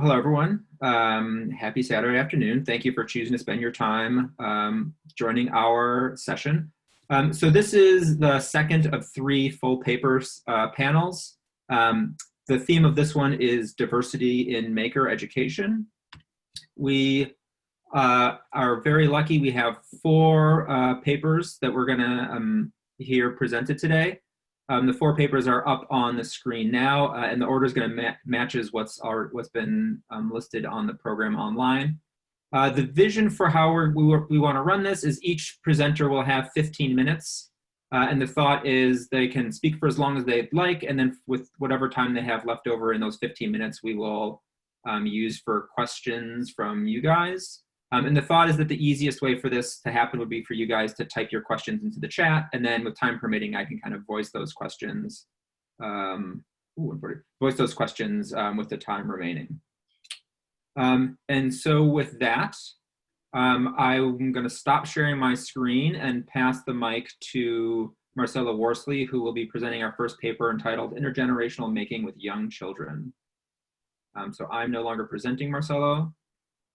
Hello, everyone. Happy Saturday afternoon. Thank you for choosing to spend your time joining our session. So this is the second of three full papers panels. The theme of this one is diversity in maker education. We are very lucky. We have four papers that we're gonna hear presented today. The four papers are up on the screen now, and the order is going to matches what's been listed on the program online. The vision for how we want to run this is each presenter will have 15 minutes, and the thought is they can speak for as long as they'd like, and then with whatever time they have left over in those 15 minutes, we will use for questions from you guys. And the thought is that the easiest way for this to happen would be for you guys to type your questions into the chat, and then with time permitting, I can kind of voice those questions. Voice those questions with the time remaining. And so with that, I'm going to stop sharing my screen and pass the mic to Marcelo Worsley, who will be presenting our first paper entitled Intergenerational Making with Young Children. So I'm no longer presenting, Marcelo.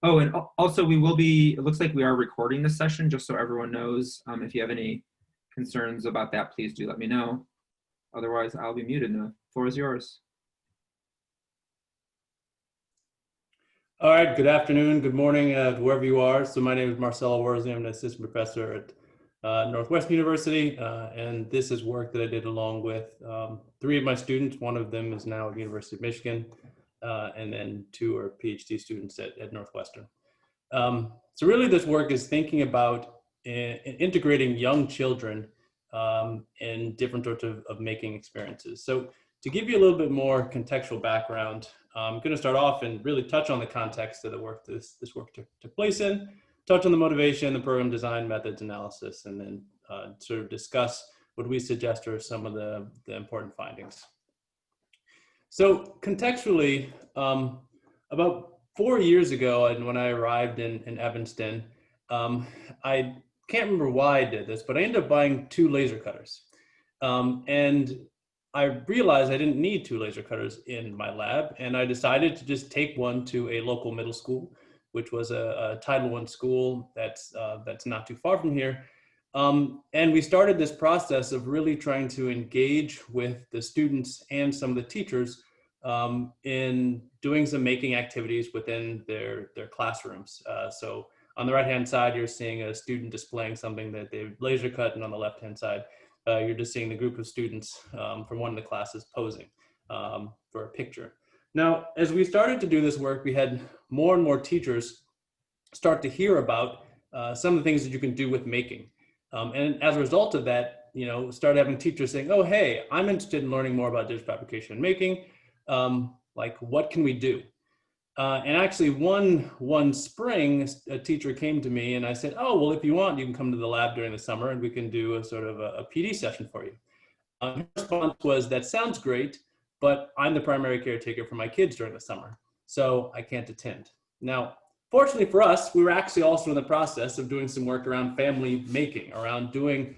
Oh, and also we will be, it looks like we are recording this session, just so everyone knows. If you have any concerns about that, please do let me know. Otherwise, I'll be muted and the floor is yours. All right, good afternoon, good morning, wherever you are. So my name is Marcelo Worsley. I'm an assistant professor at Northwestern University, and this is work that I did along with three of my students. One of them is now at the University of Michigan. And then two are PhD students at Northwestern. So really this work is thinking about integrating young children in different sorts of making experiences. So to give you a little bit more contextual background, I'm going to start off and really touch on the context of the work this work took place in, touch on the motivation, the program design, methods, analysis, and then sort of discuss what we suggest are some of the important findings. So contextually, about 4 years ago, and when I arrived in Evanston, I can't remember why I did this, but I ended up buying 2 laser cutters. And I realized I didn't need 2 laser cutters in my lab, and I decided to just take one to a local middle school, which was a Title I school that's not too far from here. And we started this process of really trying to engage with the students and some of the teachers in doing some making activities within their classrooms. So on the right-hand side, you're seeing a student displaying something that they've laser cut, and on the left-hand side, you're just seeing the group of students from one of the classes posing for a picture. Now, as we started to do this work, we had more and more teachers start to hear about some of the things that you can do with making. And as a result of that, started having teachers saying, oh, hey, I'm interested in learning more about digital fabrication and making. Like, what can we do? And actually one spring, a teacher came to me and I said, oh, well, if you want, you can come to the lab during the summer and we can do a sort of a PD session for you. Her response was, that sounds great, but I'm the primary caretaker for my kids during the summer, so I can't attend. Now, fortunately for us, we were actually also in the process of doing some work around family making, around doing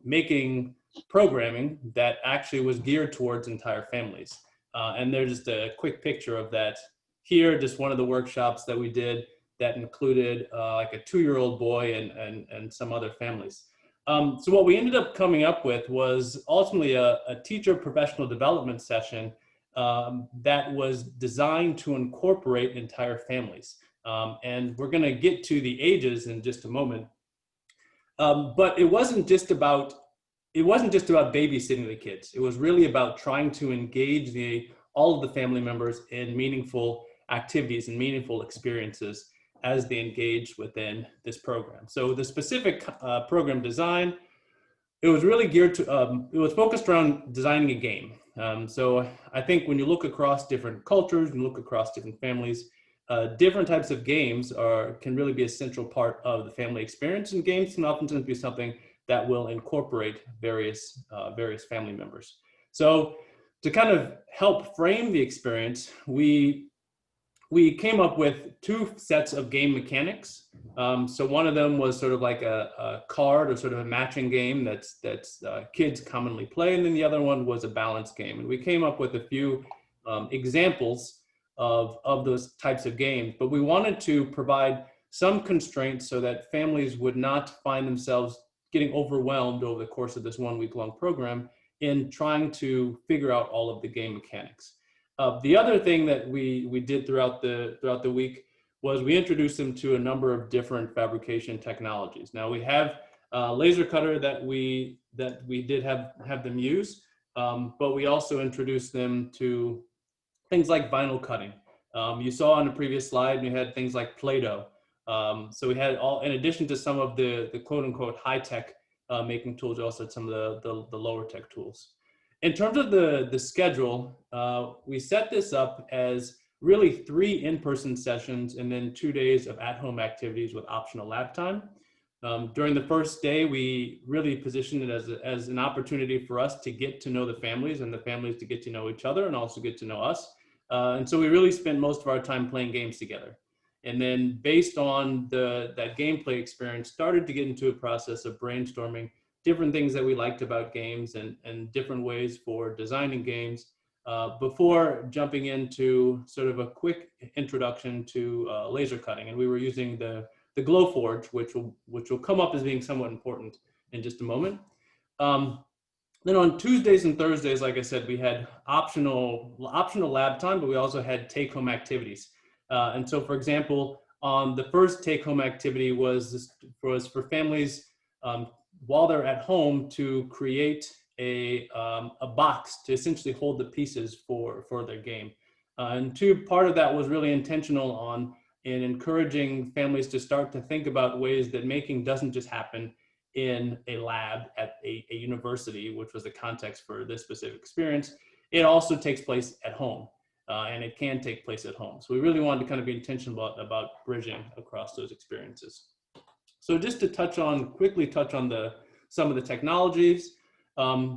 making programming that actually was geared towards entire families. And there's just a quick picture of that here, just one of the workshops that we did that included like a 2-year-old boy and some other families. So what we ended up coming up with was ultimately a teacher professional development session that was designed to incorporate entire families. And we're gonna get to the ages in just a moment. But it wasn't just about babysitting the kids. It was really about trying to engage all of the family members in meaningful activities and meaningful experiences as they engage within this program. So the specific program design, it was really geared to, it was focused around designing a game. So I think when you look across different cultures and look across different families, different types of games can really be a central part of the family experience, and games can oftentimes be something that will incorporate various family members. So to kind of help frame the experience, we came up with 2 sets of game mechanics. So one of them was sort of like a card or sort of a matching game that's kids commonly play, and then the other one was a balance game. And we came up with a few examples of those types of games. But we wanted to provide some constraints so that families would not find themselves getting overwhelmed over the course of this 1 week long program in trying to figure out all of the game mechanics. The other thing that we did throughout the week was we introduced them to a number of different fabrication technologies. Now we have laser cutter that we did have them use, but we also introduced them to things like vinyl cutting. You saw on the previous slide, we had things like Play-Doh. So we had all, in addition to some of the quote unquote high tech making tools, we also had some of the lower tech tools. In terms of the schedule, we set this up as really 3 in-person sessions and then 2 days of at-home activities with optional lab time. During the first day, we really positioned it as an opportunity for us to get to know the families and the families to get to know each other and also get to know us. And so we really spent most of our time playing games together. And then based on that gameplay experience, started to get into a process of brainstorming different things that we liked about games and different ways for designing games before jumping into sort of a quick introduction to laser cutting. And we were using the Glowforge, which will come up as being somewhat important in just a moment. Then on Tuesdays and Thursdays, like I said, we had optional lab time, but we also had take-home activities. And so, for example, on the first take-home activity was for families while they're at home to create a box to essentially hold the pieces for their game. And part of that was really intentional in encouraging families to start to think about ways that making doesn't just happen in a lab at a university, which was the context for this specific experience. It also takes place at home, and it can take place at home. So we really wanted to kind of be intentional about bridging across those experiences. So just to quickly touch on some of the technologies,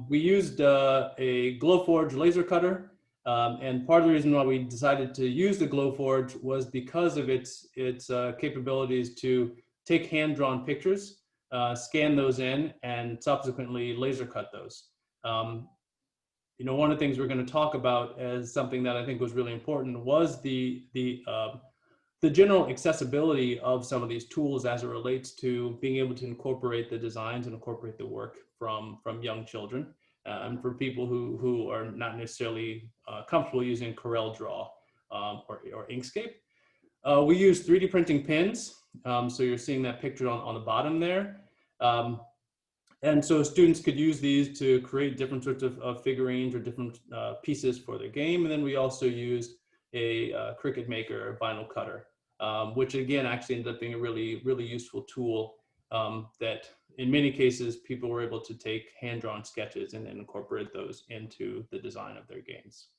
we used a Glowforge laser cutter. And part of the reason why we decided to use the Glowforge was because of its capabilities to take hand-drawn pictures, scan those in, and subsequently laser cut those. One of the things we're going to talk about as something that I think was really important was the general accessibility of some of these tools as it relates to being able to incorporate the designs and incorporate the work from young children. And for people who are not necessarily comfortable using CorelDRAW or Inkscape. We use 3D printing pins. So you're seeing that picture on the bottom there. And so students could use these to create different sorts of figurines or different pieces for their game. And then we also used a Cricut Maker vinyl cutter, which again actually ended up being a really, really useful tool that in many cases, people were able to take hand-drawn sketches and then incorporate those into the design of their games.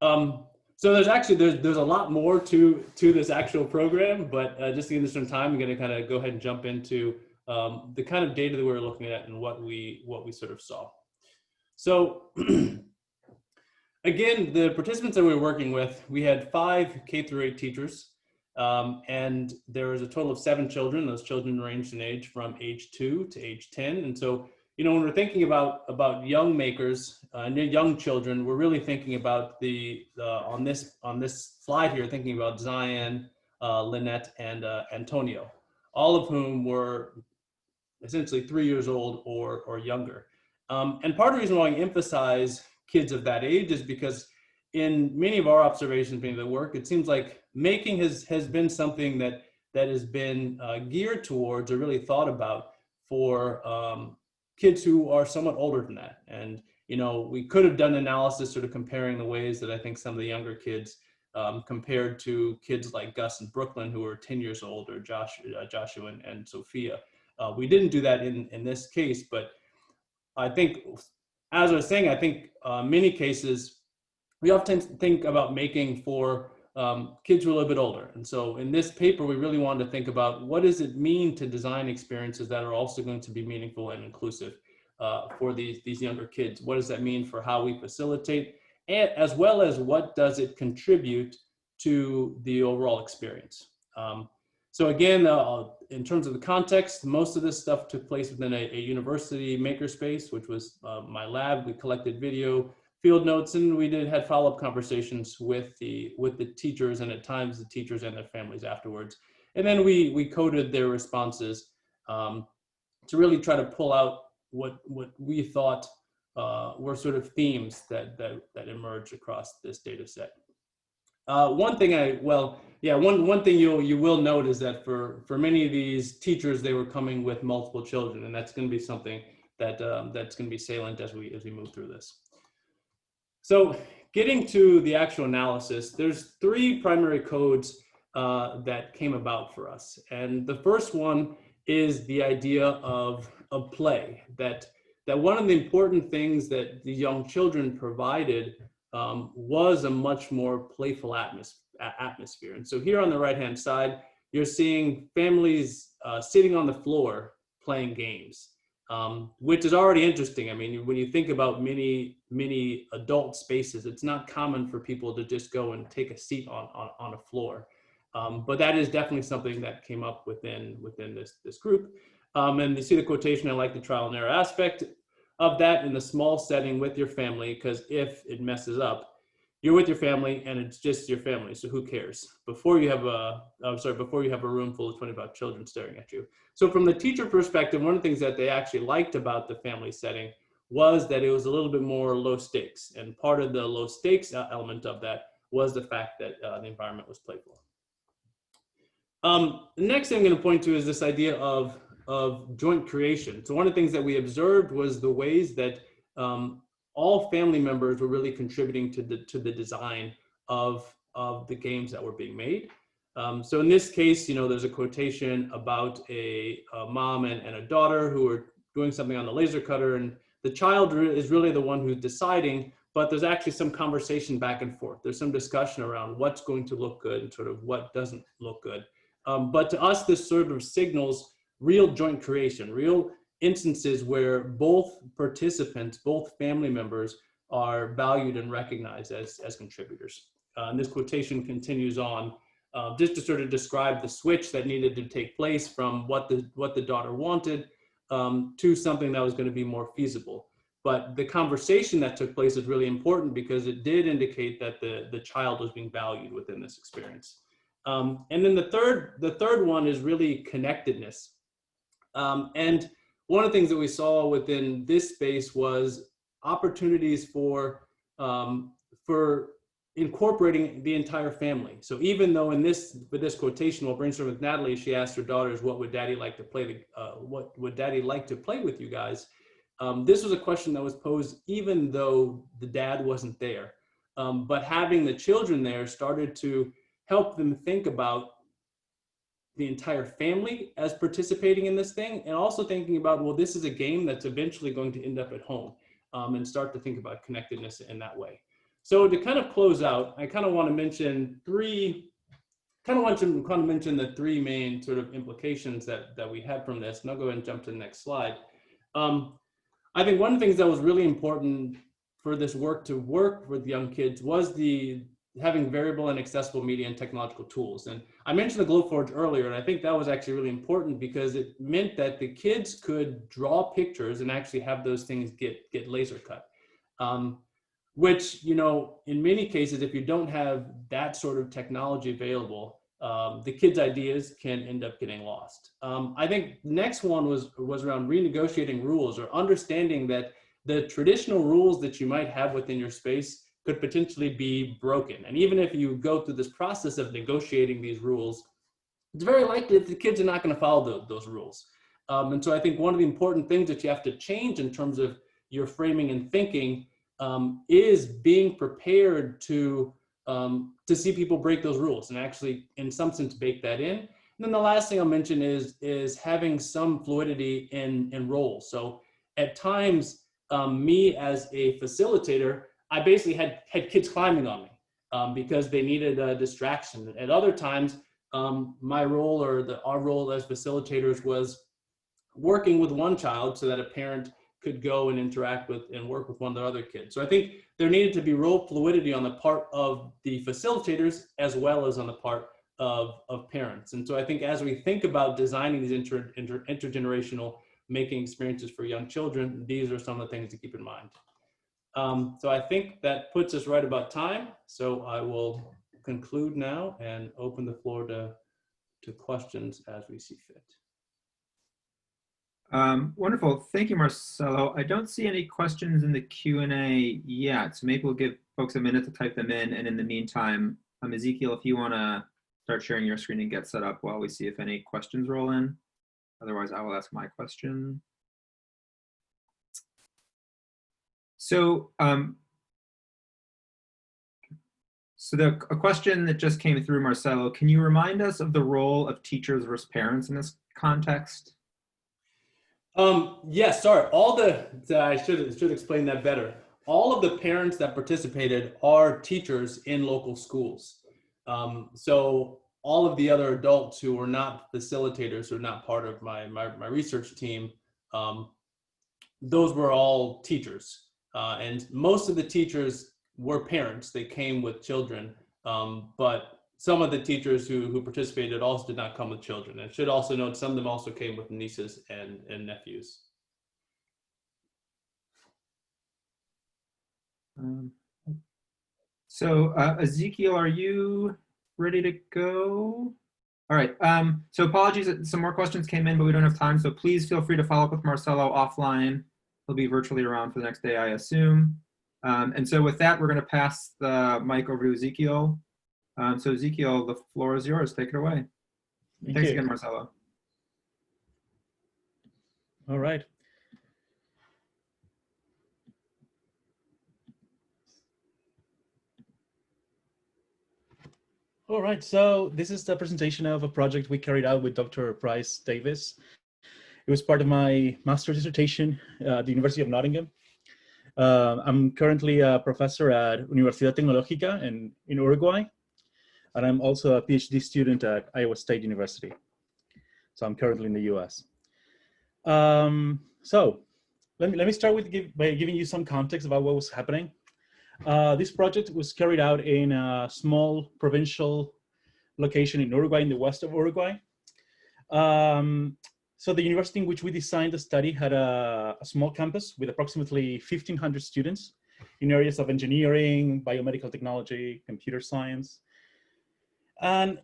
So there's a lot more to this actual program, but just to give this some time, I'm going to kind of go ahead and jump into the kind of data that we were looking at and what we sort of saw. So again, the participants that we were working with, we had 5 K-8 teachers. And there was a total of 7 children. Those children ranged in age from age 2 to age 10. And so, when we're thinking about young makers, young children, we're really thinking about on this slide here, thinking about Zion, Lynette, and Antonio, all of whom were essentially 3 years old or younger. And part of the reason why I emphasize kids of that age is because in many of our observations being the work, it seems like making has been something that has been geared towards or really thought about for kids who are somewhat older than that. And, we could have done analysis sort of comparing the ways that I think some of the younger kids compared to kids like Gus and Brooklyn who are 10 years old, or Joshua and Sophia. We didn't do that in this case, but I think, as I was saying, I think many cases, we often think about making for kids who are a little bit older. And so in this paper, we really wanted to think about what does it mean to design experiences that are also going to be meaningful and inclusive for these younger kids. What does that mean for how we facilitate, and as well as what does it contribute to the overall experience? So again, in terms of the context, most of this stuff took place within a university makerspace, which was my lab. We collected video field notes, and we had follow-up conversations with the teachers, and at times the teachers and their families afterwards. And then we coded their responses to really try to pull out what we thought were sort of themes that emerged across this data set. One thing one thing you will note is that for many of these teachers, they were coming with multiple children, and that's going to be something that that's going to be salient as we move through this. So getting to the actual analysis, there's 3 primary codes that came about for us, and the first one is the idea of play. That one of the important things that the young children provided was a much more playful atmosphere. And so here on the right-hand side, you're seeing families sitting on the floor playing games, which is already interesting. I mean, when you think about many adult spaces, it's not common for people to just go and take a seat on a floor. But that is definitely something that came up within this group. And you see the quotation, I like the trial and error aspect of that in the small setting with your family, because if it messes up, you're with your family and it's just your family, so who cares? Before you have a room full of 25 children staring at you. So from the teacher perspective, one of the things that they actually liked about the family setting was that it was a little bit more low stakes. And part of the low stakes element of that was the fact that the environment was playful. The next thing I'm going to point to is this idea of joint creation. So one of the things that we observed was the ways that all family members were really contributing to the design of the games that were being made. So in this case, there's a quotation about a mom and a daughter who are doing something on the laser cutter, and the child is really the one who's deciding, but there's actually some conversation back and forth. There's some discussion around what's going to look good and sort of what doesn't look good. But to us, this sort of signals real joint creation, real instances where both participants, both family members, are valued and recognized as contributors. And this quotation continues on just to sort of describe the switch that needed to take place from what the daughter wanted to something that was going to be more feasible. But the conversation that took place is really important because it did indicate that the child was being valued within this experience. And then the third one is really connectedness. And one of the things that we saw within this space was opportunities for incorporating the entire family. So even though with this quotation, while brainstorming with Natalie, she asked her daughters, "What would Daddy like to play? What would Daddy like to play with you guys?" This was a question that was posed even though the dad wasn't there. But having the children there started to help them think about the entire family as participating in this thing, and also thinking about, well, this is a game that's eventually going to end up at home, and start to think about connectedness in that way. So to kind of close out, I kind of want to mention the 3 main sort of implications that we had from this, and I'll go ahead and jump to the next slide. I think one of the things that was really important for this work to work with young kids was having variable and accessible media and technological tools. And I mentioned the Glowforge earlier, and I think that was actually really important because it meant that the kids could draw pictures and actually have those things get laser cut. Which, in many cases, if you don't have that sort of technology available, the kids' ideas can end up getting lost. I think the next one was around renegotiating rules, or understanding that the traditional rules that you might have within your space could potentially be broken. And even if you go through this process of negotiating these rules, it's very likely that the kids are not going to follow those rules. And so I think one of the important things that you have to change in terms of your framing and thinking is being prepared to see people break those rules and actually, in some sense, bake that in. And then the last thing I'll mention is having some fluidity in roles. So at times, me as a facilitator, I basically had kids climbing on me because they needed a distraction. At other times, my role or our role as facilitators was working with one child so that a parent could go and interact with and work with one of the other kids. So I think there needed to be role fluidity on the part of the facilitators as well as on the part of parents. And so I think as we think about designing these intergenerational making experiences for young children, these are some of the things to keep in mind. So I think that puts us right about time. So I will conclude now and open the floor to questions as we see fit. Wonderful. Thank you, Marcelo. I don't see any questions in the Q&A yet, so maybe we'll give folks a minute to type them in. And in the meantime, Ezequiel, if you want to start sharing your screen and get set up while we see if any questions roll in. Otherwise, I will ask my question. So, a question that just came through, Marcelo, can you remind us of the role of teachers versus parents in this context? Yes, sorry. I should explain that better. All of the parents that participated are teachers in local schools. So all of the other adults who were not facilitators, who were not part of my research team, those were all teachers. And most of the teachers were parents. They came with children, but some of the teachers who participated also did not come with children. And should also note, some of them also came with nieces and nephews. So Ezequiel, are you ready to go? All right, so apologies that some more questions came in, but we don't have time. So please feel free to follow up with Marcelo offline. He'll be virtually around for the next day, I assume. And so with that, we're gonna pass the mic over to Ezequiel. So Ezequiel, the floor is yours. Take it away. Thanks again, Marcelo. All right. All right, so this is the presentation of a project we carried out with Dr. Pryce Davis. It was part of my master's dissertation at the University of Nottingham. I'm currently a professor at Universidad Tecnológica in Uruguay, and I'm also a PhD student at Iowa State University. So I'm currently in the US. So let me start with by giving you some context about what was happening. This project was carried out in a small provincial location in Uruguay, in the west of Uruguay. So the university in which we designed the study had a small campus with approximately 1,500 students in areas of engineering, biomedical technology, computer science. And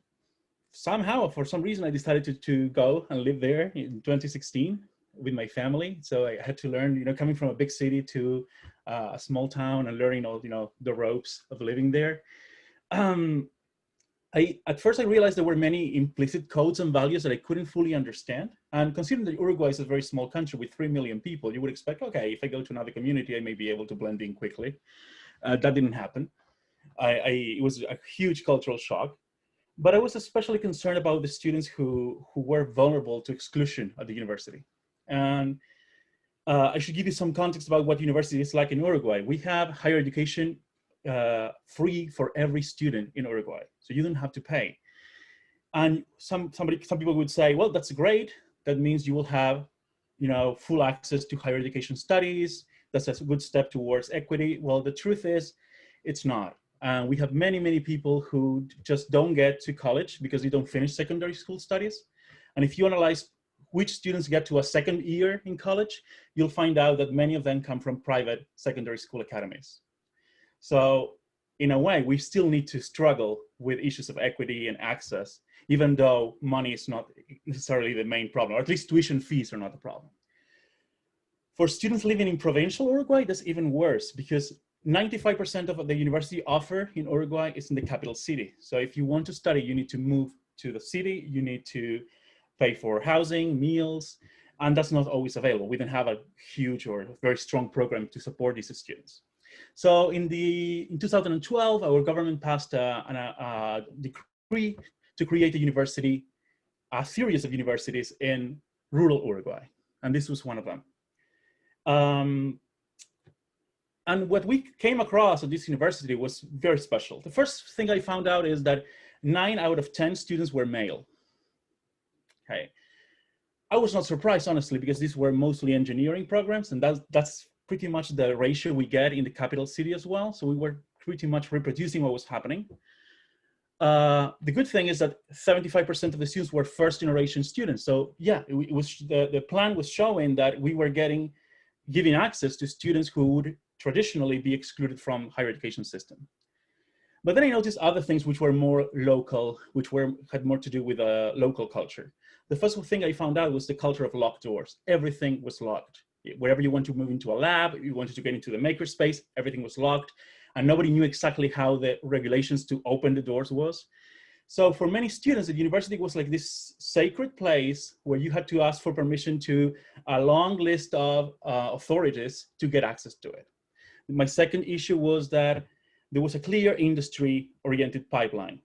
somehow, for some reason, I decided to go and live there in 2016 with my family. So I had to learn, coming from a big city to a small town and learning all, the ropes of living there. At first I realized there were many implicit codes and values that I couldn't fully understand. And considering that Uruguay is a very small country with 3 million people, you would expect, okay, if I go to another community, I may be able to blend in quickly. That didn't happen. It was a huge cultural shock. But I was especially concerned about the students who were vulnerable to exclusion at the university. And I should give you some context about what university is like in Uruguay. We have higher education free for every student in Uruguay, so you don't have to pay. And some people would say, well, that's great. That means you will have, full access to higher education studies. That's a good step towards equity. Well, the truth is, it's not. We have many people who just don't get to college because they don't finish secondary school studies. And if you analyze which students get to a second year in college, you'll find out that many of them come from private secondary school academies. So in a way, we still need to struggle with issues of equity and access, even though money is not necessarily the main problem, or at least tuition fees are not the problem. For students living in provincial Uruguay, that's even worse because 95% of what the university offer in Uruguay is in the capital city. So if you want to study, you need to move to the city, you need to pay for housing, meals, and that's not always available. We don't have a huge or very strong program to support these students. So in 2012, our government passed a decree to create a series of universities in rural Uruguay, and this was one of them. And what we came across at this university was very special. The first thing I found out is that 9 out of 10 students were male. Okay. I was not surprised, honestly, because these were mostly engineering programs, and that's pretty much the ratio we get in the capital city as well. So we were pretty much reproducing what was happening. The good thing is that 75% of the students were first generation students. So yeah, the plan was showing that we were giving access to students who would traditionally be excluded from higher education system. But then I noticed other things which were more local, which had more to do with local culture. The first thing I found out was the culture of locked doors. Everything was locked. Wherever you want to move into a lab, you wanted to get into the makerspace, everything was locked, and nobody knew exactly how the regulations to open the doors was. So for many students, the university was like this sacred place where you had to ask for permission to a long list of authorities to get access to it. My second issue was that there was a clear industry-oriented pipeline.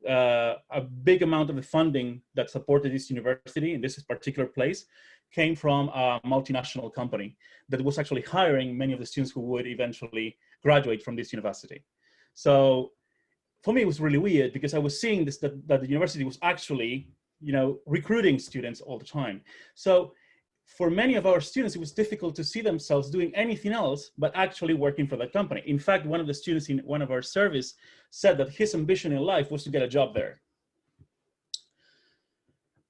A big amount of the funding that supported this university in this particular place came from a multinational company that was actually hiring many of the students who would eventually graduate from this university. So for me, it was really weird because I was seeing this, that the university was actually, recruiting students all the time. So for many of our students, it was difficult to see themselves doing anything else but actually working for that company. In fact, one of the students in one of our service said that his ambition in life was to get a job there.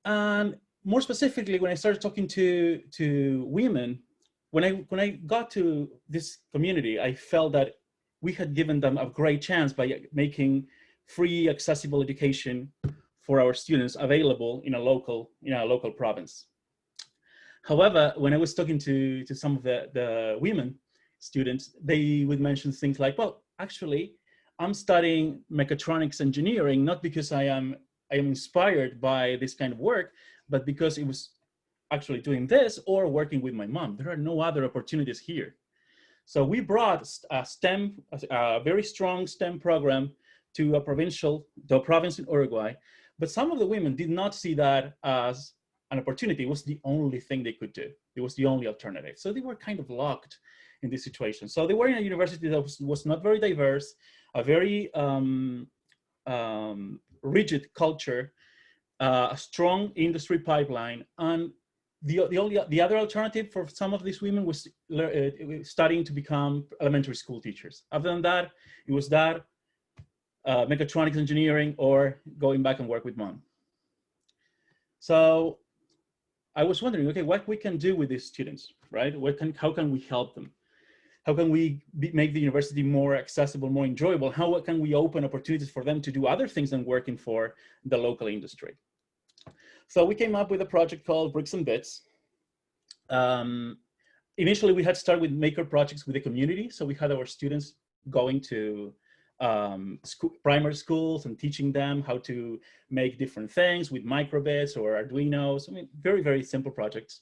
And more specifically, when I started talking to women, when I got to this community, I felt that we had given them a great chance by making free, accessible education for our students available in a local province. However, when I was talking to some of the women students, they would mention things like, well, actually, I'm studying mechatronics engineering, not because I am inspired by this kind of work, but because it was actually doing this or working with my mom. There are no other opportunities here. So we brought a very strong STEM program to the province in Uruguay, but some of the women did not see that as an opportunity. It was the only thing they could do. It was the only alternative. So they were kind of locked in this situation. So they were in a university that was not very diverse, a very rigid culture, a strong industry pipeline, and the other alternative for some of these women was studying to become elementary school teachers. Other than that, it was mechatronics engineering or going back and work with mom. So I was wondering, okay, what we can do with these students, right? How can we help them? How can we make the university more accessible, more enjoyable? How can we open opportunities for them to do other things than working for the local industry? So we came up with a project called Bricks and Bits. Initially, we had started with maker projects with the community. So we had our students going to primary schools and teaching them how to make different things with microbits or Arduinos. I mean, very, very simple projects.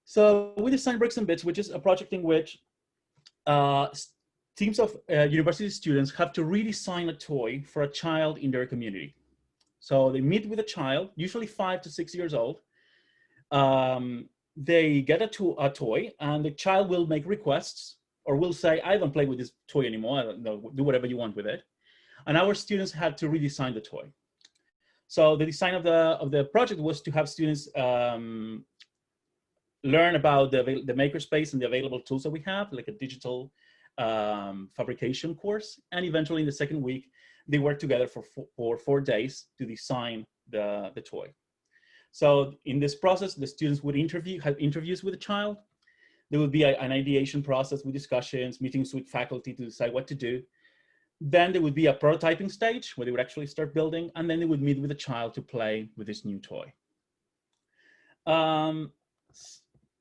So we designed Bricks and Bits, which is a project in which teams of university students have to redesign a toy for a child in their community. So they meet with a child, usually 5 to 6 years old. They get a toy, and the child will make requests or will say, I don't play with this toy anymore. I don't know, do whatever you want with it. And our students had to redesign the toy. So the design of the project was to have students learn about the makerspace and the available tools that we have, like a digital fabrication course. And eventually in the second week, they worked together for 4 days to design the toy. So in this process, the students would have interviews with the child. There would be an ideation process with discussions, meetings with faculty to decide what to do. Then there would be a prototyping stage where they would actually start building, and then they would meet with the child to play with this new toy.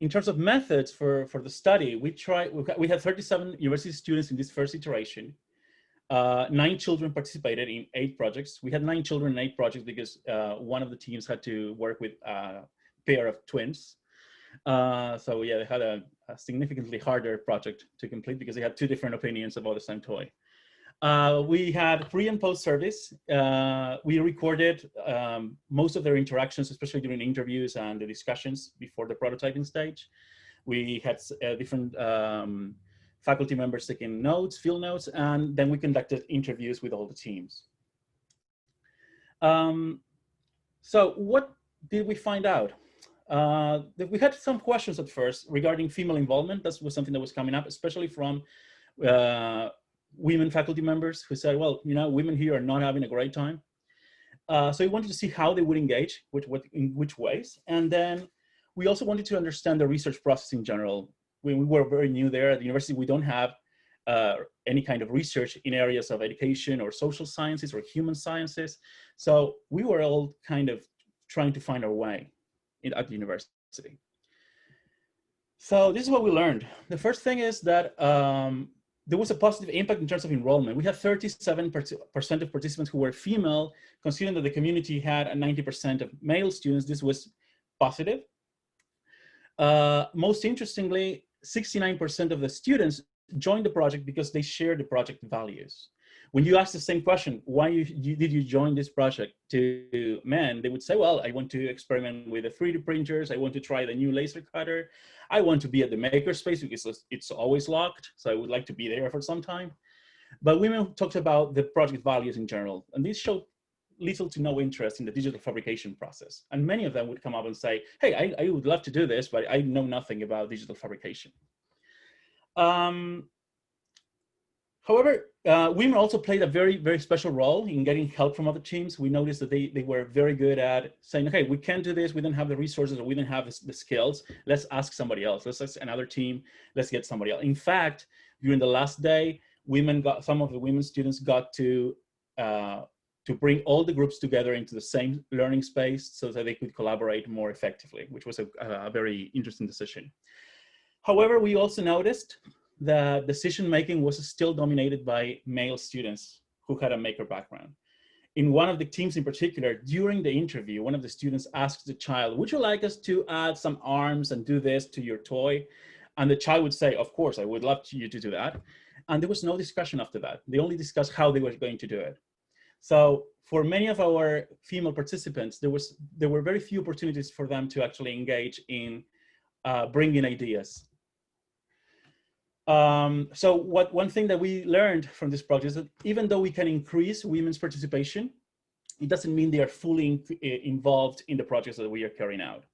In terms of methods for the study, we had 37 university students in this first iteration. 9 children participated in 8 projects. We had 9 children in 8 projects because one of the teams had to work with a pair of twins. So yeah, they had a significantly harder project to complete because they had 2 different opinions about the same toy. We had pre and post service. We recorded most of their interactions, especially during interviews and the discussions before the prototyping stage. We had different faculty members taking notes, field notes, and then we conducted interviews with all the teams. So what did we find out? We had some questions at first regarding female involvement. That was something that was coming up, especially from women faculty members who said, well, women here are not having a great time. So we wanted to see how they would engage, in which ways. And then we also wanted to understand the research process in general. when we were very new there at the university, we don't have any kind of research in areas of education or social sciences or human sciences. So we were all kind of trying to find our way at the university. So this is what we learned. The first thing is that there was a positive impact in terms of enrollment. We had 37% of participants who were female, considering that the community had a 90% of male students. This was positive. Most interestingly, 69% of the students joined the project because they shared the project values. When you ask the same question, why did you join this project, to men, they would say, well, I want to experiment with the 3D printers. I want to try the new laser cutter. I want to be at the makerspace because it's always locked. So I would like to be there for some time. But women talked about the project values in general. And this showed little to no interest in the digital fabrication process. And many of them would come up and say, hey, I would love to do this, but I know nothing about digital fabrication. However, women also played a very, very special role in getting help from other teams. We noticed that they were very good at saying, okay, we can't do this. We don't have the resources, or we don't have the skills. Let's ask somebody else. Let's ask another team. Let's get somebody else. In fact, during the last day, some of the women students got to bring all the groups together into the same learning space so that they could collaborate more effectively, which was a very interesting decision. However, we also noticed that decision-making was still dominated by male students who had a maker background. In one of the teams in particular, during the interview, one of the students asked the child, would you like us to add some arms and do this to your toy? And the child would say, of course, I would love you to do that. And there was no discussion after that. They only discussed how they were going to do it. So for many of our female participants, there were very few opportunities for them to actually engage in bringing ideas. So one thing that we learned from this project is that even though we can increase women's participation, it doesn't mean they are fully involved in the projects that we are carrying out.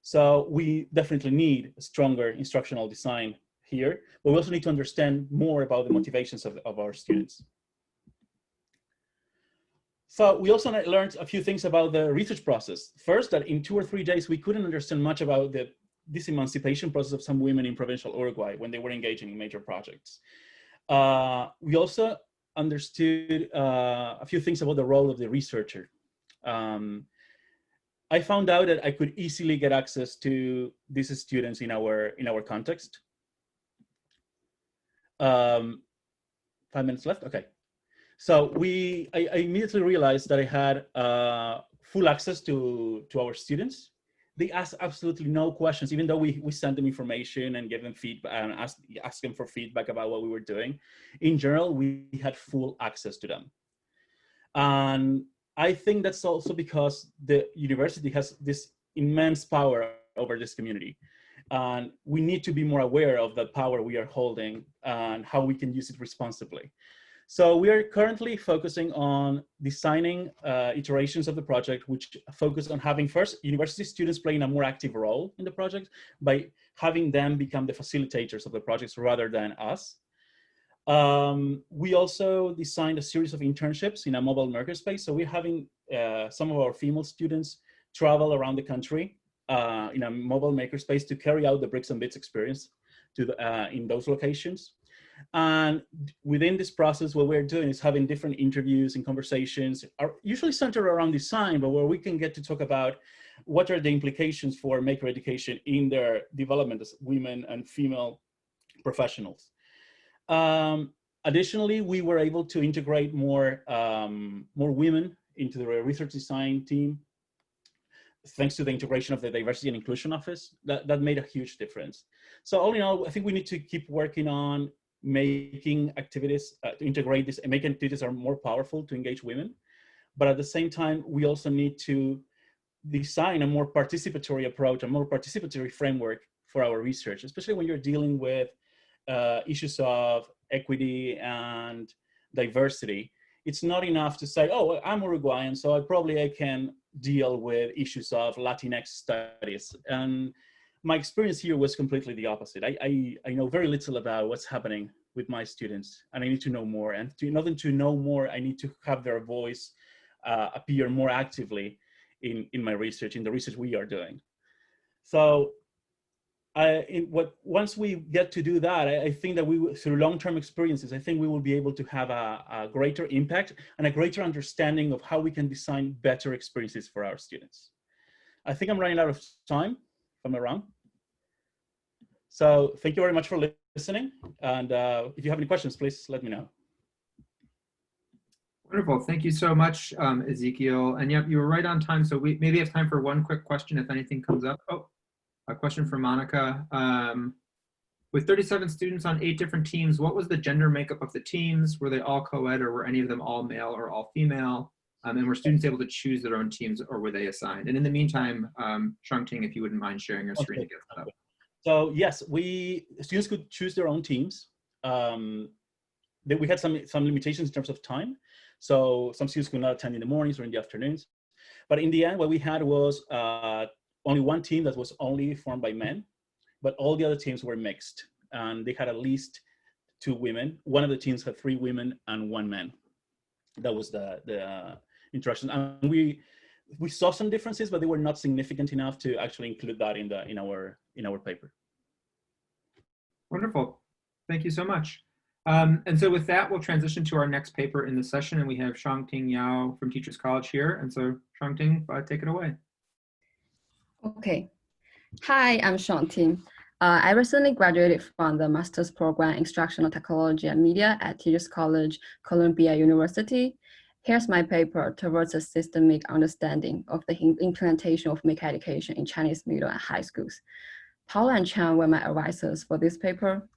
So we definitely need a stronger instructional design here, but we also need to understand more about the motivations of our students. So we also learned a few things about the research process. First, that in 2 or 3 days, we couldn't understand much about this emancipation process of some women in provincial Uruguay when they were engaging in major projects. We also understood a few things about the role of the researcher. I found out that I could easily get access to these students in our context. 5 minutes left, okay. So I immediately realized that I had full access to our students. They asked absolutely no questions, even though we sent them information and gave them feedback and asked them for feedback about what we were doing. In general, we had full access to them. And I think that's also because the university has this immense power over this community. And we need to be more aware of the power we are holding and how we can use it responsibly. So we are currently focusing on designing iterations of the project, which focus on having first university students playing a more active role in the project by having them become the facilitators of the projects rather than us. We also designed a series of internships in a mobile makerspace. So we're having some of our female students travel around the country in a mobile makerspace to carry out the bricks and bits experience in those locations. And within this process, what we're doing is having different interviews and conversations, are usually centered around design, but where we can get to talk about what are the implications for maker education in their development as women and female professionals. Additionally, we were able to integrate more women into the research design team, thanks to the integration of the Diversity and Inclusion Office. That made a huge difference. So all in all, I think we need to keep working on making activities to integrate this and make activities are more powerful to engage women. But at the same time, we also need to design a more participatory approach, a more participatory framework for our research, especially when you're dealing with issues of equity and diversity. It's not enough to say, oh, I'm Uruguayan, so I can deal with issues of Latinx studies. And my experience here was completely the opposite. I know very little about what's happening with my students, and I need to know more. And in order to know more, I need to have their voice appear more actively in my research, in the research we are doing. So once we get to do that, I think that through long-term experiences, I think we will be able to have a greater impact and a greater understanding of how we can design better experiences for our students. I think I'm running out of time, if I'm not wrong. So thank you very much for listening. And if you have any questions, please let me know. Wonderful. Thank you so much, Ezequiel. And yep, you were right on time. So we maybe have time for one quick question if anything comes up. Oh, a question from Monica. With 37 students on 8 different teams, what was the gender makeup of the teams? Were they all co-ed, or were any of them all male or all female? And were students able to choose their own teams, or were they assigned? And in the meantime, Shuangting, if you wouldn't mind sharing your screen to get that up. So yes, students could choose their own teams. We had some limitations in terms of time. So some students could not attend in the mornings or in the afternoons. But in the end, what we had was only one team that was only formed by men, but all the other teams were mixed. And they had at least 2 women. One of the teams had 3 women and 1 man. That was the interaction. And we saw some differences, but they were not significant enough to actually include that in our paper. Wonderful. Thank you so much. And so with that, we'll transition to our next paper in the session, and we have Shuangting Yao from Teachers College here. And so Shuangting, take it away. Okay. Hi, I'm Shuangting. I recently graduated from the master's program Instructional Technology and Media at Teachers College, Columbia University. Here's my paper, Towards a Systemic Understanding of the Implementation of Make Education in Chinese Middle and High Schools. Paulo and Chang were my advisors for this paper.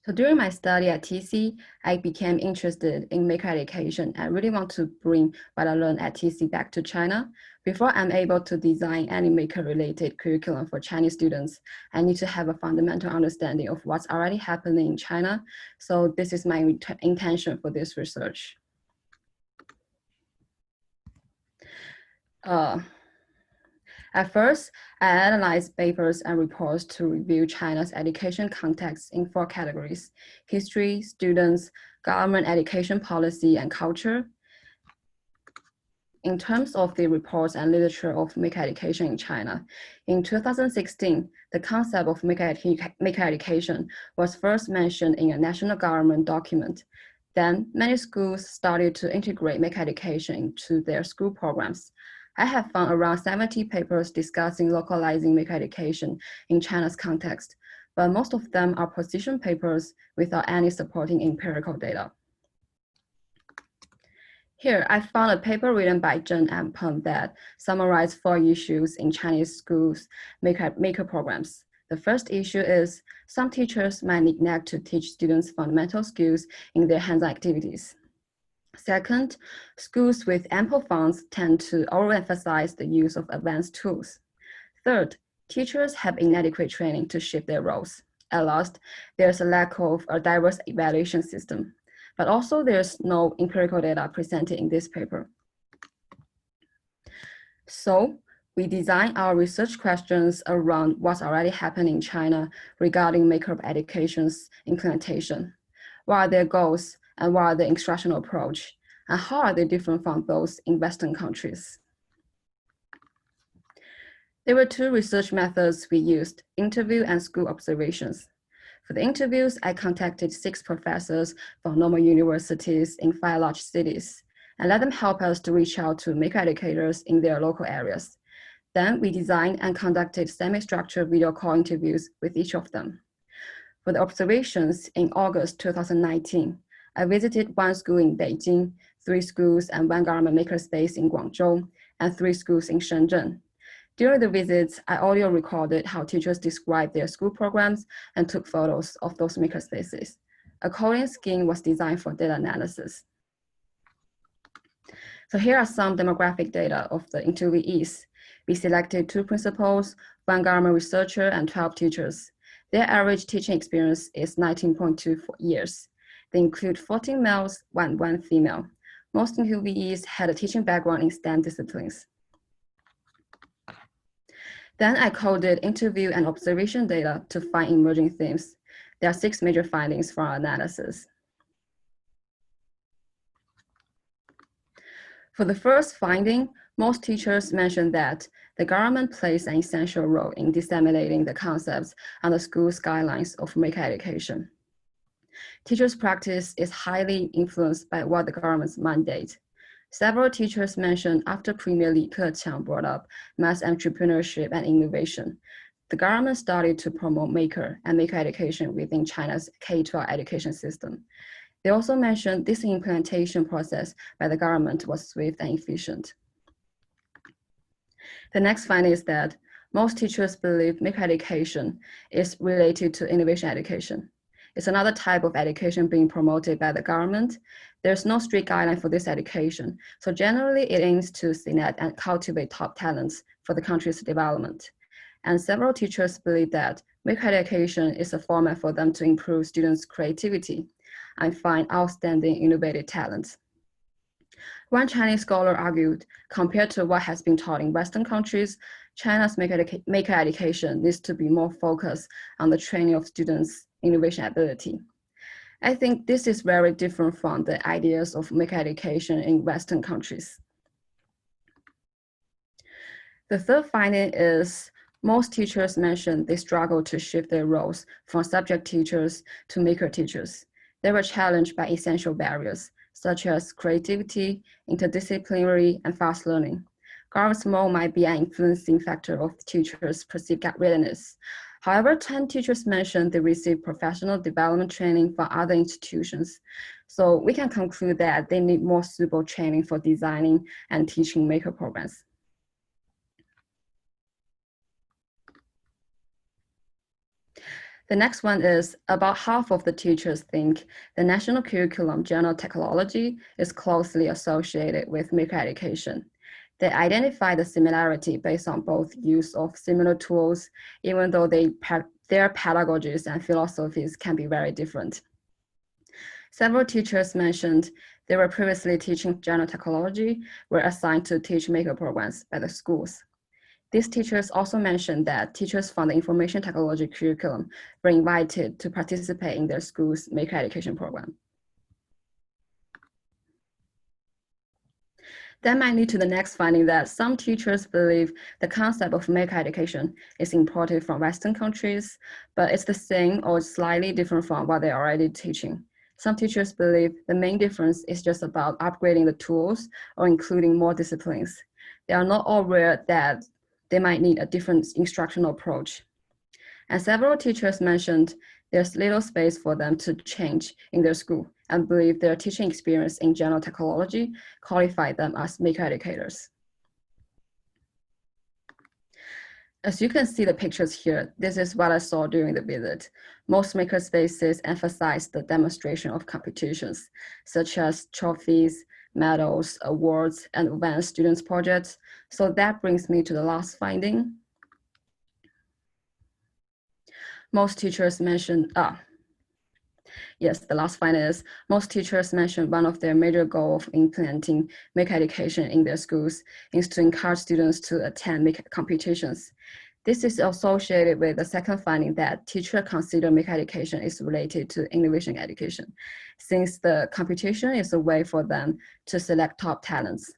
So during my study at TC, I became interested in maker education and really want to bring what I learned at TC back to China. Before I'm able to design any maker-related curriculum for Chinese students, I need to have a fundamental understanding of what's already happening in China. So this is my intention for this research. At first, I analyzed papers and reports to review China's education context in 4 categories: history, students, government education policy, and culture. In terms of the reports and literature of maker education in China, in 2016, the concept of maker education was first mentioned in a national government document. Then, many schools started to integrate maker education into their school programs. I have found around 70 papers discussing localizing maker education in China's context, but most of them are position papers without any supporting empirical data. Here, I found a paper written by Zheng and Peng that summarized 4 issues in Chinese schools' maker programs. The first issue is some teachers might neglect to teach students fundamental skills in their hands-on activities. Second, schools with ample funds tend to overemphasize the use of advanced tools. Third, teachers have inadequate training to shape their roles. At last, there's a lack of a diverse evaluation system, but also there's no empirical data presented in this paper. So we designed our research questions around what's already happening in China regarding maker education's implementation. What are their goals? And what are the instructional approach? And how are they different from those in Western countries? There were 2 research methods we used: interview and school observations. For the interviews, I contacted 6 professors from normal universities in 5 large cities and let them help us to reach out to maker educators in their local areas. Then we designed and conducted semi-structured video call interviews with each of them. For the observations in August 2019, I visited 1 school in Beijing, 3 schools and 1 government makerspace in Guangzhou, and 3 schools in Shenzhen. During the visits, I audio recorded how teachers described their school programs and took photos of those makerspaces. A coding scheme was designed for data analysis. So here are some demographic data of the interviewees. We selected 2 principals, 1 government researcher, and 12 teachers. Their average teaching experience is 19.2 years. They include 14 males and 1 female. Most interviewees had a teaching background in STEM disciplines. Then I coded interview and observation data to find emerging themes. There are 6 major findings from our analysis. For the first finding, most teachers mentioned that the government plays an essential role in disseminating the concepts and the school's guidelines of maker education. Teachers' practice is highly influenced by what the government's mandate. Several teachers mentioned after Premier Li Keqiang brought up mass entrepreneurship and innovation, the government started to promote maker and maker education within China's K-12 education system. They also mentioned this implementation process by the government was swift and efficient. The next finding is that most teachers believe maker education is related to innovation education. It's another type of education being promoted by the government. There's no strict guideline for this education, so generally it aims to select and cultivate top talents for the country's development. And several teachers believe that maker education is a format for them to improve students' creativity and find outstanding innovative talents. One Chinese scholar argued, compared to what has been taught in Western countries, China's maker education needs to be more focused on the training of students' innovation ability. I think this is very different from the ideas of maker education in Western countries. The third finding is most teachers mentioned they struggle to shift their roles from subject teachers to maker teachers. They were challenged by essential barriers, such as creativity, interdisciplinary, and fast learning. Government's role might be an influencing factor of teachers' perceived readiness. However, 10 teachers mentioned they received professional development training from other institutions. So we can conclude that they need more suitable training for designing and teaching maker programs. The next one is about half of the teachers think the national curriculum general technology is closely associated with maker education. They identify the similarity based on both use of similar tools, even though their pedagogies and philosophies can be very different. Several teachers mentioned they were previously teaching general technology, were assigned to teach maker programs by the schools. These teachers also mentioned that teachers from the information technology curriculum were invited to participate in their school's maker education program. That might lead to the next finding that some teachers believe the concept of maker education is imported from Western countries, but it's the same or slightly different from what they're already teaching. Some teachers believe the main difference is just about upgrading the tools or including more disciplines. They are not all aware that they might need a different instructional approach. And several teachers mentioned there's little space for them to change in their school and believe their teaching experience in general technology qualify them as maker educators. As you can see the pictures here, this is what I saw during the visit. Most maker spaces emphasize the demonstration of competitions, such as trophies, medals, awards, and advanced students projects. So that brings me to the last finding. Most teachers mentioned, yes, the last finding is most teachers mentioned one of their major goals of implementing maker education in their schools is to encourage students to attend maker competitions. This is associated with the second finding that teachers consider maker education is related to innovation education, since the competition is a way for them to select top talents.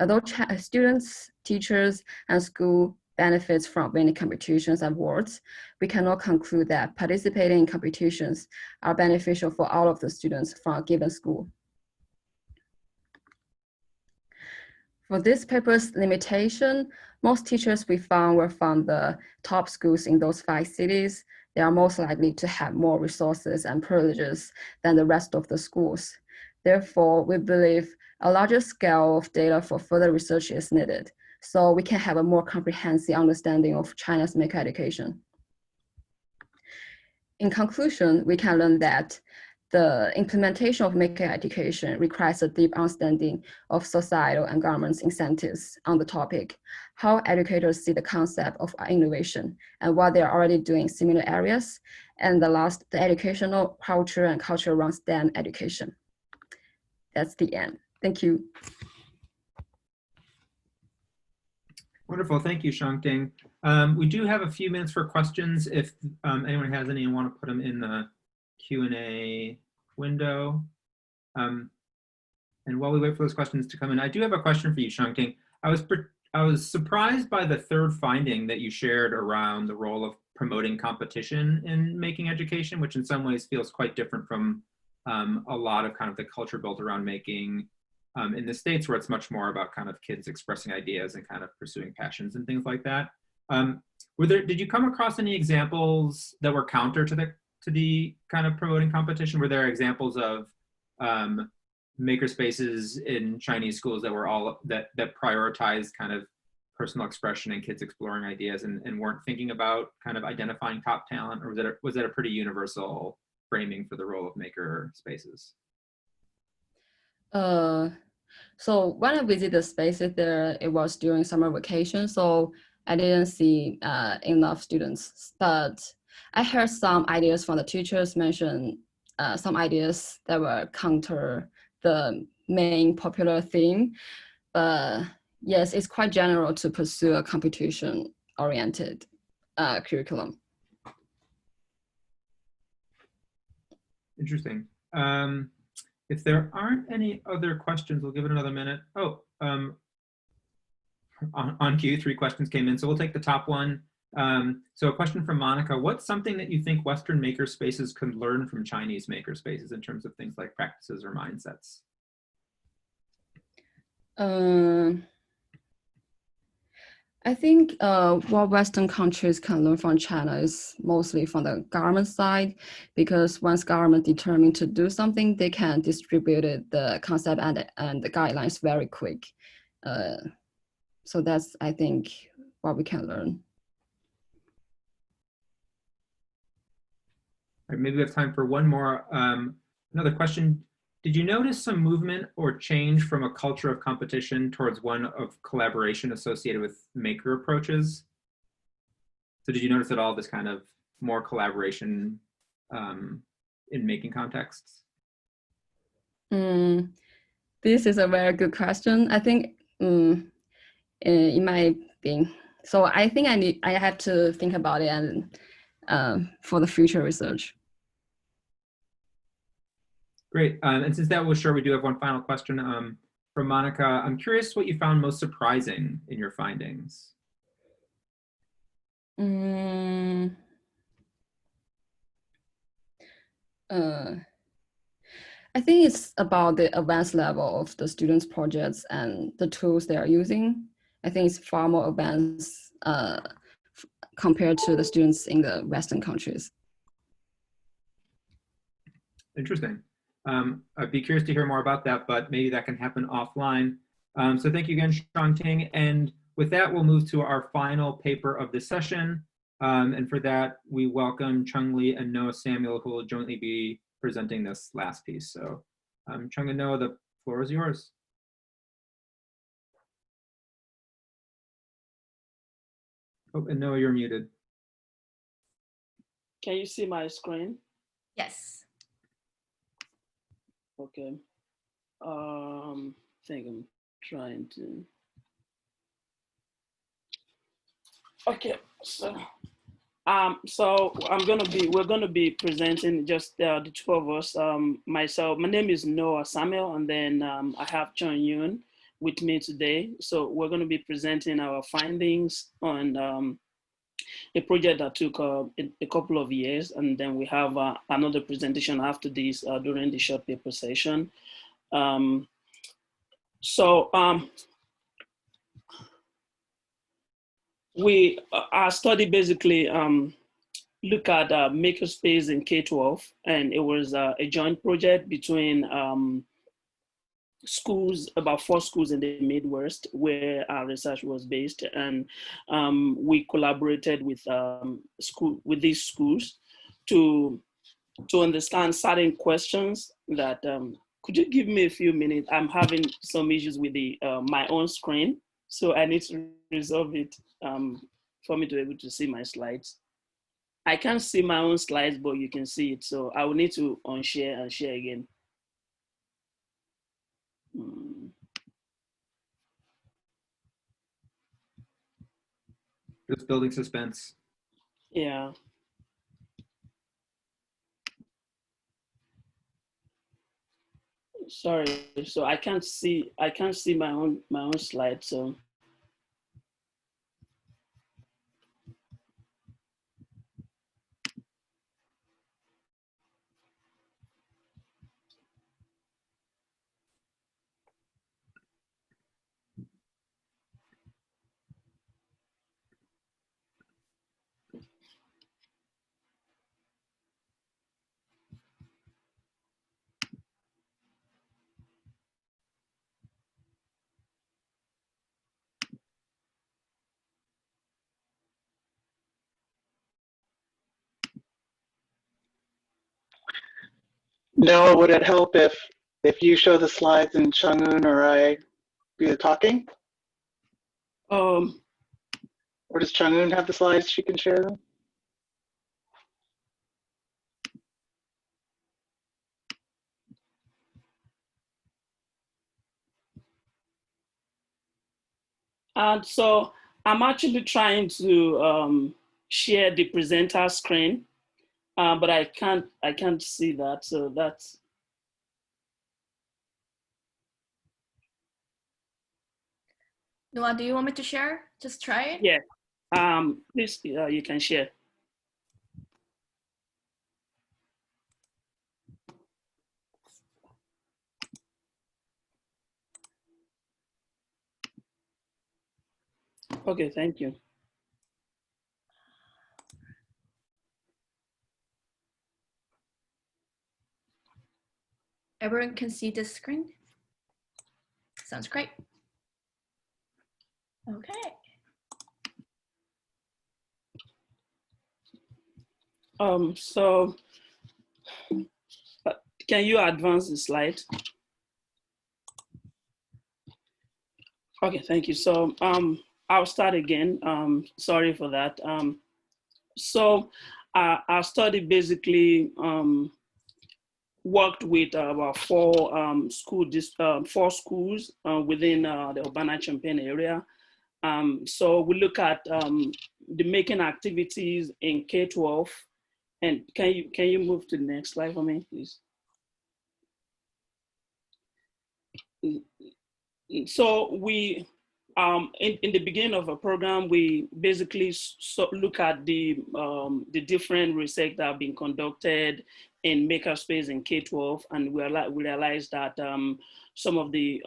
Although students, teachers, and school benefits from winning competitions and awards, we cannot conclude that participating in competitions are beneficial for all of the students from a given school. For this paper's limitation, most teachers we found were from the top schools in those 5 cities. They are most likely to have more resources and privileges than the rest of the schools. Therefore, we believe a larger scale of data for further research is needed, so we can have a more comprehensive understanding of China's maker education. In conclusion, we can learn that the implementation of maker education requires a deep understanding of societal and government's incentives on the topic, how educators see the concept of innovation and what they are already doing in similar areas, and the last, the educational culture and culture around STEM education. That's the end. Thank you. Wonderful, thank you, Shuangting. We do have a few minutes for questions. If anyone has any and want to put them in the Q&A window. And while we wait for those questions to come in, I do have a question for you, Shuangting. I was surprised by the third finding that you shared around the role of promoting competition in making education, which in some ways feels quite different from a lot of kind of the culture built around making in the States, where it's much more about kind of kids expressing ideas and kind of pursuing passions and things like that. Did you come across any examples that were counter to the kind of promoting competition? Were there examples of maker spaces in Chinese schools that were that prioritized kind of personal expression and kids exploring ideas and weren't thinking about kind of identifying top talent, or was that a pretty universal framing for the role of maker spaces? So when I visited the spaces there, it was during summer vacation, so I didn't see enough students. But I heard some ideas from the teachers mention some ideas that were counter the main popular theme. But yes, it's quite general to pursue a competition-oriented curriculum. Interesting. If there aren't any other questions, we'll give it another minute. Oh, on cue, 3 questions came in, so we'll take the top one. So a question from Monica: what's something that you think Western maker spaces could learn from Chinese maker spaces in terms of things like practices or mindsets? I think what Western countries can learn from China is mostly from the government side, because once government determined to do something, they can distribute it, the concept and the guidelines very quick. So that's, I think, what we can learn. All right, maybe we have time for one more. Another question. Did you notice some movement or change from a culture of competition towards one of collaboration associated with maker approaches? So did you notice at all this kind of more collaboration in making contexts? This is a very good question. I think in my opinion, so I think I have to think about it and for the future research. Great, and since that was sure, we do have one final question from Monica. I'm curious what you found most surprising in your findings. I think it's about the advanced level of the students' projects and the tools they are using. I think it's far more advanced compared to the students in the Western countries. Interesting. I'd be curious to hear more about that, but maybe that can happen offline. So thank you again, Shuangting. And with that, we'll move to our final paper of this session. And for that, we welcome Chung Lee and Noah Samuel, who will jointly be presenting this last piece. So Chung and Noah, the floor is yours. Oh, and Noah, you're muted. Can you see my screen? Yes. Okay. I think I'm trying to. Okay, so we're gonna be presenting just the 2 of us. Myself, my name is Noah Samuel, and then I have Chung with me today. So we're gonna be presenting our findings on a project that took a couple of years, and then we have another presentation after this during the short paper session. Our study basically look at makerspace in K-12, and it was a joint project between schools, about 4 schools in the Midwest where our research was based, and we collaborated with these schools to understand certain questions that. Could you give me a few minutes? I'm having some issues with my own screen, so I need to resolve it for me to be able to see my slides. I can't see my own slides, but you can see it, so I will need to unshare and share again. Just building suspense. Yeah. Sorry, so I can't see my own slide. So Noah, would it help if you show the slides and Chung or I do the talking? Or does Chung have the slides she can share them? and so I'm actually trying to share the presenter screen, but I can't see that. So that's. Noah, do you want me to share? Just try it. Yeah. Please, you can share. Okay, thank you. Everyone can see the screen? Sounds great. Okay. So can you advance the slide? Okay, thank you. So I'll start again. Sorry for that. So our study basically worked with about four schools within the Urbana-Champaign area. So we look at the making activities in K-12. And can you move to the next slide for me, please? So we, in the beginning of a program, we basically look at the different research that have been conducted in makerspace in K-12, and we realized that some of the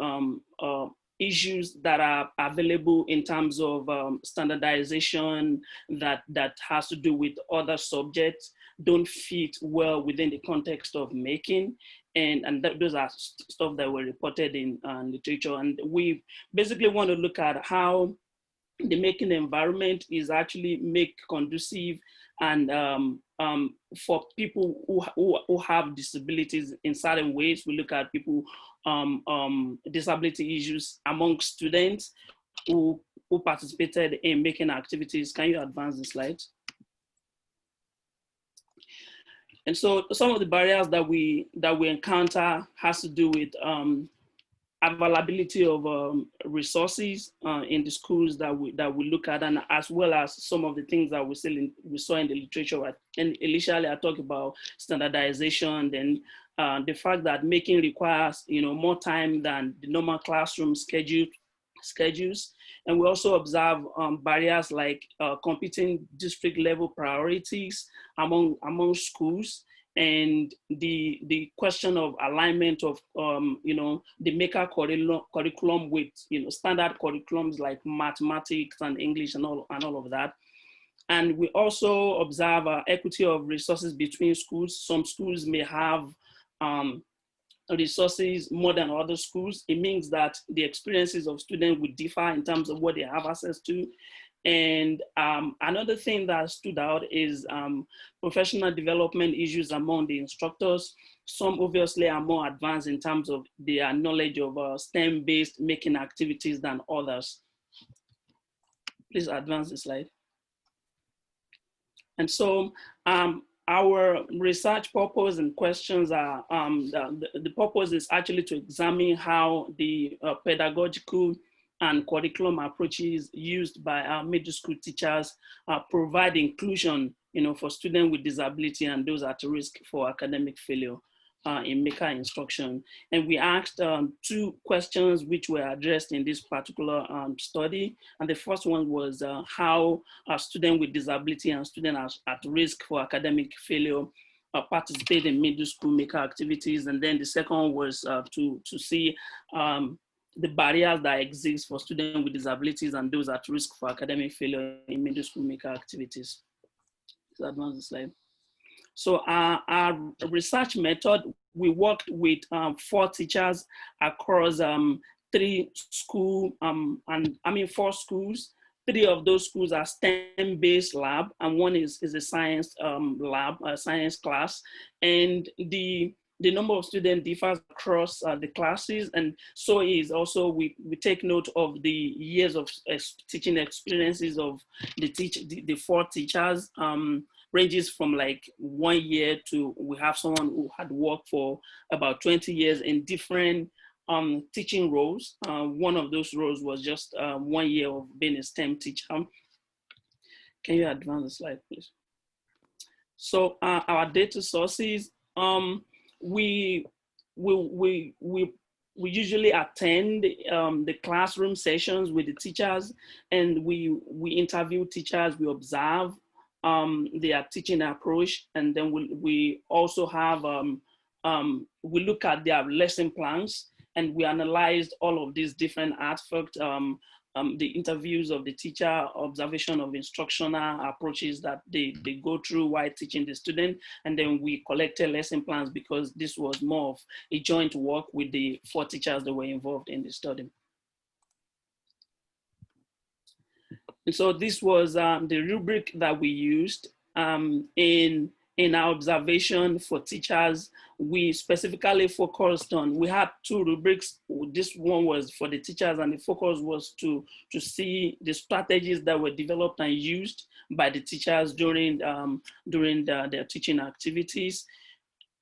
issues that are available in terms of standardization that has to do with other subjects don't fit well within the context of making. And those are stuff that were reported in literature. And we basically want to look at how the making environment is actually make conducive and for people who have disabilities in certain ways. We look at people, disability issues among students who participated in making activities. Can you advance the slide? And so some of the barriers that we encounter has to do with availability of resources in the schools that we look at, and as well as some of the things that we saw in the literature. And initially I talked about standardization, then the fact that making requires more time than the normal classroom schedules. And we also observe barriers like competing district level priorities among schools, and the question of alignment of the maker curriculum with standard curriculums like mathematics and English and all of that. And we also observe equity of resources between schools. Some schools may have resources more than other schools. It means that the experiences of students would differ in terms of what they have access to. And another thing that stood out is professional development issues among the instructors. Some obviously are more advanced in terms of their knowledge of STEM-based making activities than others. Please advance the slide. And so our research purpose and questions are, the purpose is actually to examine how the pedagogical and curriculum approaches used by our middle school teachers provide inclusion, for students with disability and those at risk for academic failure. in maker instruction. And we asked 2 questions which were addressed in this particular study. And the first one was how a student with disability and students at risk for academic failure participate in middle school maker activities. And then the second was to see the barriers that exist for students with disabilities and those at risk for academic failure in middle school maker activities. So advance the slide. So our research method, we worked with 4 teachers across 4 schools. 3 of those schools are STEM-based lab, and 1 is a science lab, a science class. And the number of students differs across the classes, and so is also we take note of the years of teaching experiences of the 4 teachers. Ranges from like 1 year to we have someone who had worked for about 20 years in different teaching roles. One of those roles was just 1 year of being a STEM teacher. Can you advance the slide, please? So our data sources, we usually attend the classroom sessions with the teachers, and we interview teachers, we observe their teaching approach, and then we also have, we look at their lesson plans, and we analyzed all of these different artifacts, the interviews of the teacher, observation of instructional approaches that they go through while teaching the student, and then we collected lesson plans because this was more of a joint work with the 4 teachers that were involved in the study. And so this was the rubric that we used in our observation for teachers. We specifically focused on, we had 2 rubrics. This one was for the teachers, and the focus was to see the strategies that were developed and used by the teachers during their teaching activities.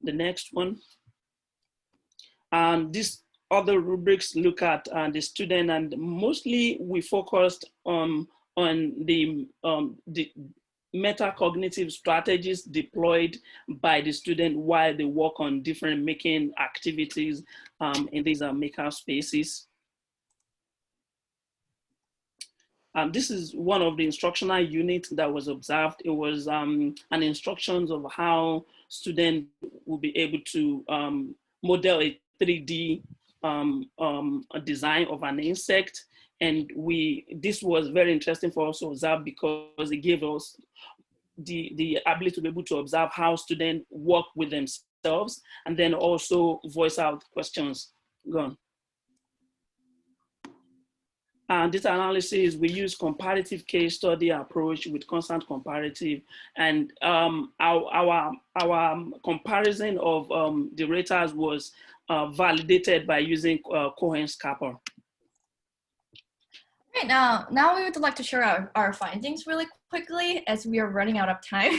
The next one. These other rubrics look at the student, and mostly we focused on the metacognitive strategies deployed by the student while they work on different making activities in these maker spaces. This is one of the instructional units that was observed. It was an instructions of how students will be able to model a 3D design of an insect. And this was very interesting for us to observe because it gave us the ability to be able to observe how students work with themselves and then also voice out questions. Go on. And this analysis, we use comparative case study approach with constant comparative, and our comparison of the raters was validated by using Cohen-Scarpa. Right, now we would like to share our findings really quickly as we are running out of time.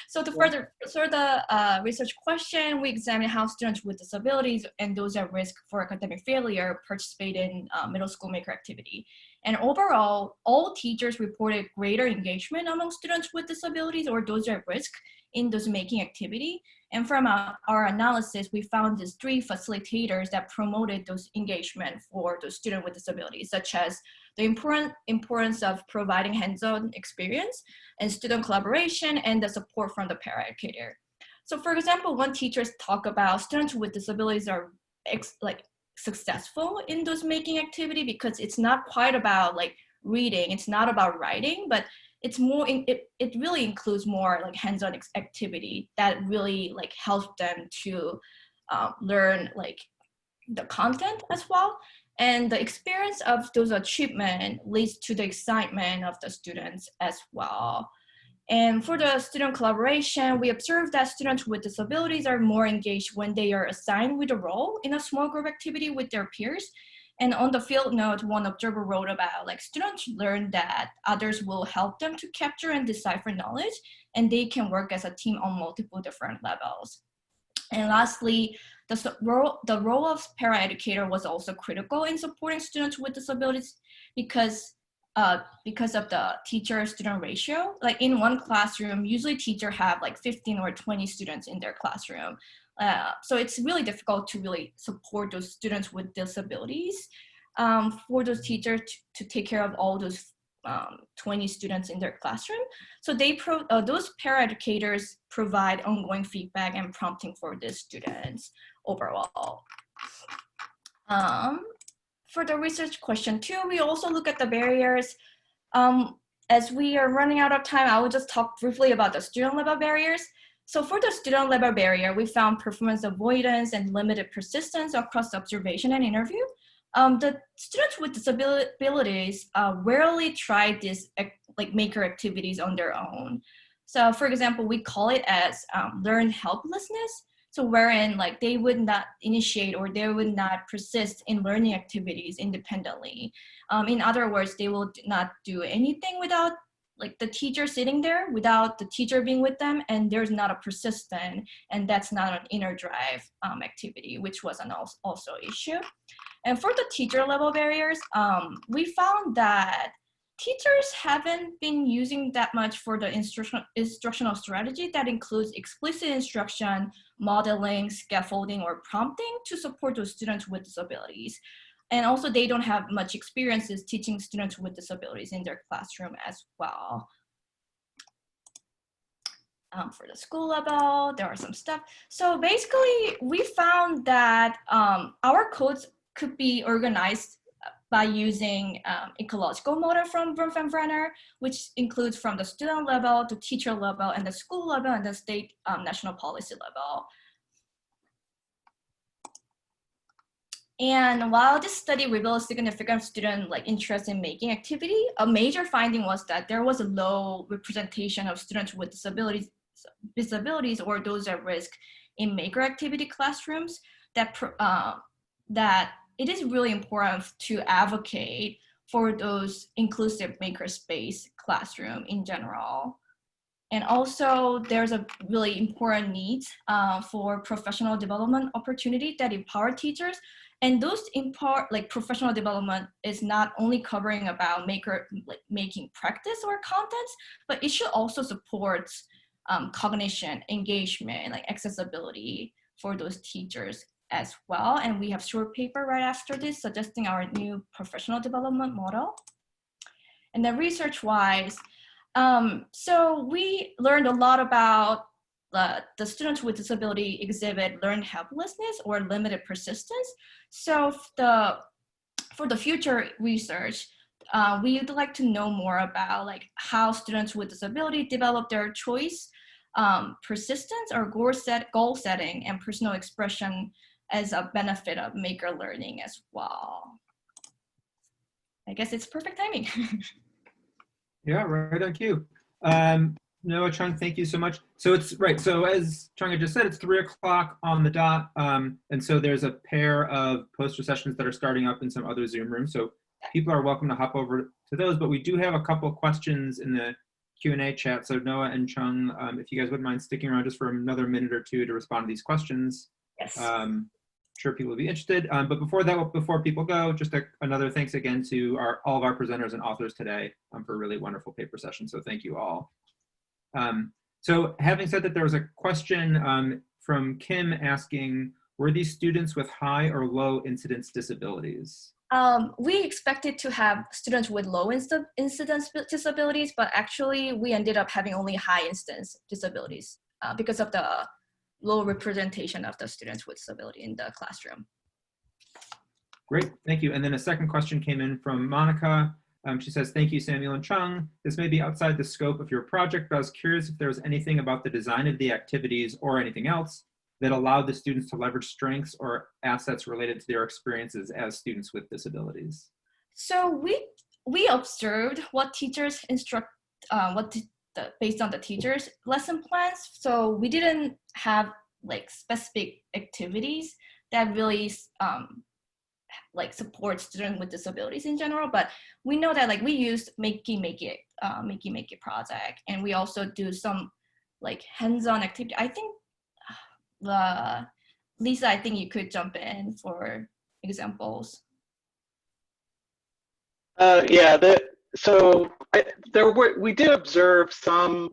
So to further the research question, we examined how students with disabilities and those at risk for academic failure participate in middle school maker activity. And overall, all teachers reported greater engagement among students with disabilities or those at risk in those making activity. And from our analysis, we found these 3 facilitators that promoted those engagement for those students with disabilities, such as the importance of providing hands-on experience and student collaboration and the support from the para-educator. So for example, when teachers talk about students with disabilities are successful in those making activity because it's not quite about like reading, it's not about writing, but it's more, it really includes more like hands-on activity that really like helps them to learn like the content as well. And the experience of those achievements leads to the excitement of the students as well. And for the student collaboration, we observed that students with disabilities are more engaged when they are assigned with a role in a small group activity with their peers. And on the field note, one observer wrote about like students learn that others will help them to capture and decipher knowledge, and they can work as a team on multiple different levels. And lastly, the role of para-educator was also critical in supporting students with disabilities because of the teacher-student ratio. Like in one classroom, usually teachers have like 15 or 20 students in their classroom. So it's really difficult to really support those students with disabilities for those teachers to take care of all those 20 students in their classroom. So those paraeducators provide ongoing feedback and prompting for the students overall. For the research question 2, we also look at the barriers. As we are running out of time, I will just talk briefly about the student level barriers. So for the student level barrier, we found performance avoidance and limited persistence across observation and interview. The students with disabilities rarely try these like maker activities on their own. So for example, we call it as learned helplessness. So wherein like they would not initiate or they would not persist in learning activities independently. In other words, they will not do anything without like the teacher sitting there, without the teacher being with them, and there's not a persistent, and that's not an inner drive activity, which was an also issue. And for the teacher level barriers, we found that teachers haven't been using that much for the instructional strategy that includes explicit instruction, modeling, scaffolding, or prompting to support those students with disabilities. And also they don't have much experiences teaching students with disabilities in their classroom as well. For the school level, there are some stuff. So basically we found that our codes could be organized by using ecological model from Brunf and Brenner, which includes from the student level, the teacher level, and the school level, and the state national policy level. And while this study revealed significant student interest in making activity, a major finding was that there was a low representation of students with disabilities or those at risk in maker activity classrooms. That it is really important to advocate for those inclusive makerspace classroom in general. And also there's a really important need for professional development opportunity that empower teachers. And those professional development is not only covering about making practice or contents, but it should also support cognition, engagement, accessibility for those teachers as well. And we have short paper right after this suggesting our new professional development model. And then research-wise, so we learned a lot about the students with disability exhibit learned helplessness or limited persistence. So for the future research, we would like to know more about how students with disability develop their choice, persistence, or goal setting, and personal expression as a benefit of maker learning as well. I guess it's perfect timing. Yeah, right on cue. Noah, Chung, thank you so much. So it's right. So as Chung had just said, it's 3 o'clock on the dot. And so there's a pair of poster sessions that are starting up in some other Zoom rooms. So people are welcome to hop over to those, but we do have a couple of questions in the Q&A chat. So Noah and Chung, if you guys wouldn't mind sticking around just for another minute or two to respond to these questions. Yes. I'm sure people will be interested. But before people go, just another thanks again to all of our presenters and authors today for a really wonderful paper session. So thank you all. So having said that, there was a question from Kim asking, were these students with high or low incidence disabilities? We expected to have students with low incidence disabilities, but actually we ended up having only high incidence disabilities because of the low representation of the students with disability in the classroom. Great, thank you. And then a second question came in from Monica. She says, thank you, Samuel and Chung. This may be outside the scope of your project, but I was curious if there was anything about the design of the activities or anything else that allowed the students to leverage strengths or assets related to their experiences as students with disabilities. So we observed what teachers instruct, based on the teachers' lesson plans. So we didn't have specific activities that really support students with disabilities in general, but we know that we used Make It project, and we also do some hands-on activity. I think Lisa, I think you could jump in for examples. Yeah, we did observe some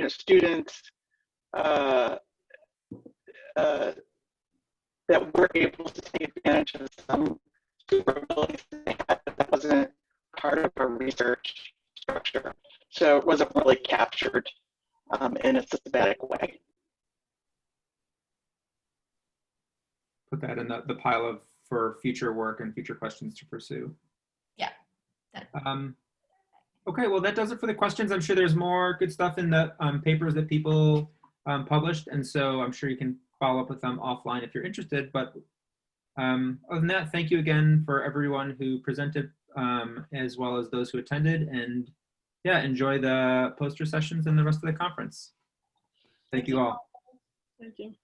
students that were able to take advantage of some capabilities that they had, but that wasn't part of our research structure. So it wasn't really captured in a systematic way. Put that in the pile of for future work and future questions to pursue. Yeah. Okay, well, that does it for the questions. I'm sure there's more good stuff in the papers that people published, and so I'm sure you can follow up with them offline if you're interested. But other than that, thank you again for everyone who presented, as well as those who attended, and yeah, enjoy the poster sessions and the rest of the conference. Thank you all. Thank you.